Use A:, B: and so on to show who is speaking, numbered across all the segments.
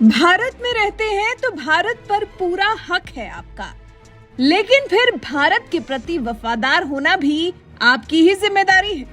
A: भारत में रहते हैं तो भारत पर पूरा हक है आपका, लेकिन फिर भारत के प्रति वफादार होना भी आपकी ही जिम्मेदारी है।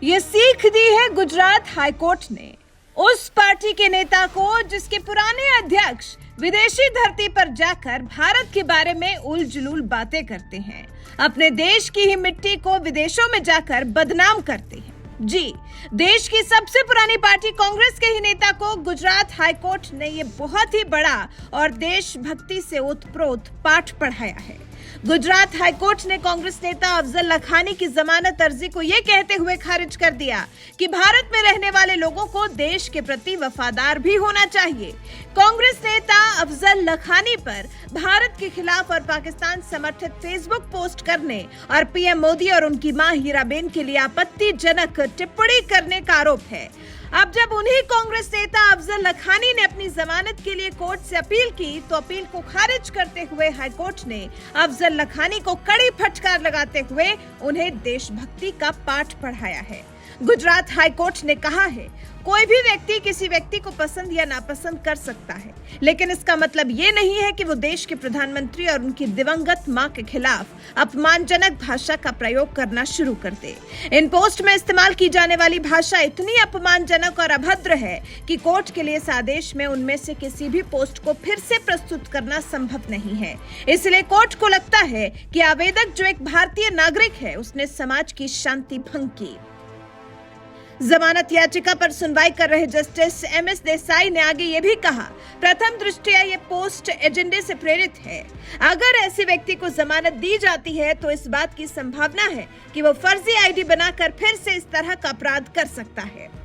A: ये सीख दी है गुजरात हाईकोर्ट ने उस पार्टी के नेता को जिसके पुराने अध्यक्ष विदेशी धरती पर जाकर भारत के बारे में उलझुल बातें करते हैं, अपने देश की ही मिट्टी को विदेशों में जाकर बदनाम करते हैं। जी, देश की सबसे पुरानी पार्टी कांग्रेस के ही नेता को गुजरात हाईकोर्ट ने ये बहुत ही बड़ा और देशभक्ति से ओतप्रोत पाठ पढ़ाया है। गुजरात हाईकोर्ट ने कांग्रेस नेता अफजल लखानी की जमानत अर्जी को यह कहते हुए खारिज कर दिया कि भारत में रहने वाले लोगों को देश के प्रति वफादार भी होना चाहिए। कांग्रेस नेता अफजल लखानी पर भारत के खिलाफ और पाकिस्तान समर्थित फेसबुक पोस्ट करने और पीएम मोदी और उनकी मां हीराबेन के लिए आपत्तिजनक टिप्पणी करने का आरोप है। अब जब उन्हीं कांग्रेस नेता अफजल लखानी ने अपनी जमानत के लिए कोर्ट से अपील की, तो अपील को खारिज करते हुए हाईकोर्ट ने अफजल लखानी को कड़ी फटकार लगाते हुए उन्हें देशभक्ति का पाठ पढ़ाया है। गुजरात हाईकोर्ट ने कहा है, कोई भी व्यक्ति किसी व्यक्ति को पसंद या नापसंद कर सकता है, लेकिन इसका मतलब ये नहीं है कि वो देश के प्रधानमंत्री और उनकी दिवंगत मां के खिलाफ अपमानजनक भाषा का प्रयोग करना शुरू कर दे। इन पोस्ट में इस्तेमाल की जाने वाली भाषा इतनी अपमानजनक और अभद्र है कि कोर्ट के लिए इस आदेश में उनमें से किसी भी पोस्ट को फिर से प्रस्तुत करना संभव नहीं है। इसलिए कोर्ट को लगता है कि आवेदक जो एक भारतीय नागरिक है, उसने समाज की शांति भंग की। जमानत याचिका पर सुनवाई कर रहे जस्टिस एमएस देसाई ने आगे ये भी कहा, प्रथम दृष्टया ये पोस्ट एजेंडे से प्रेरित है। अगर ऐसे व्यक्ति को जमानत दी जाती है तो इस बात की संभावना है कि वो फर्जी आईडी बनाकर फिर से इस तरह का अपराध कर सकता है।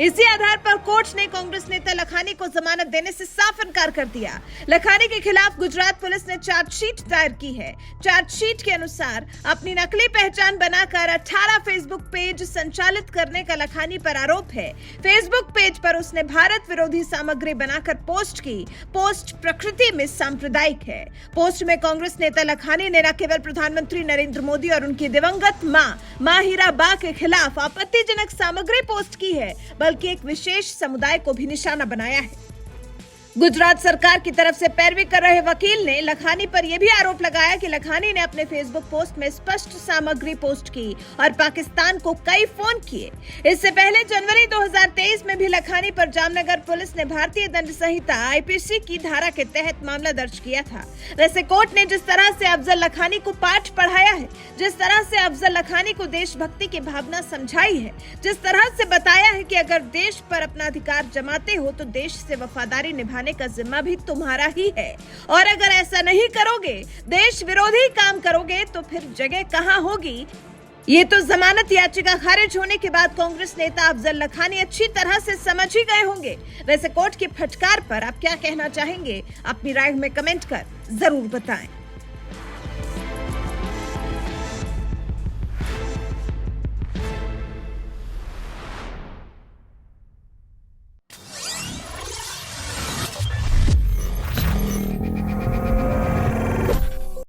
A: इसी आधार पर कोर्ट ने कांग्रेस नेता लखानी को जमानत देने से साफ इनकार कर दिया। लखानी के खिलाफ गुजरात पुलिस ने चार्जशीट दायर की है। चार्जशीट के अनुसार अपनी नकली पहचान बनाकर 18 फेसबुक पेज संचालित करने का लखानी पर आरोप है। फेसबुक पेज पर उसने भारत विरोधी सामग्री बनाकर पोस्ट की। पोस्ट प्रकृति में सांप्रदायिक है। पोस्ट में कांग्रेस नेता लखानी ने न केवल प्रधानमंत्री नरेंद्र मोदी और उनकी दिवंगत मां हीराबा के खिलाफ आपत्तिजनक सामग्री पोस्ट की है, बल्कि एक विशेष समुदाय को भी निशाना बनाया है। गुजरात सरकार की तरफ से पैरवी कर रहे वकील ने लखानी पर यह भी आरोप लगाया कि लखानी ने अपने फेसबुक पोस्ट में स्पष्ट सामग्री पोस्ट की और पाकिस्तान को कई फोन किए। इससे पहले जनवरी 2023 में भी लखानी पर जामनगर पुलिस ने भारतीय दंड संहिता आईपीसी की धारा के तहत मामला दर्ज किया था। वैसे कोर्ट ने जिस तरह से अफजल लखानी को पाठ पढ़ाया है, जिस तरह से अफजल लखानी को देशभक्ति की भावना समझाई है, जिस तरह से बताया है कि अगर देश पर अपना अधिकार जमाते हो तो देश से वफादारी निभाने का जिम्मा भी तुम्हारा ही है, और अगर ऐसा नहीं करोगे, देश विरोधी काम करोगे, तो फिर जगह कहां होगी। ये तो जमानत याचिका खारिज होने के बाद कांग्रेस नेता अफजल लखानी अच्छी तरह से समझ ही गए होंगे। वैसे कोर्ट की फटकार पर आप क्या कहना चाहेंगे? अपनी राय में कमेंट कर जरूर बताएं।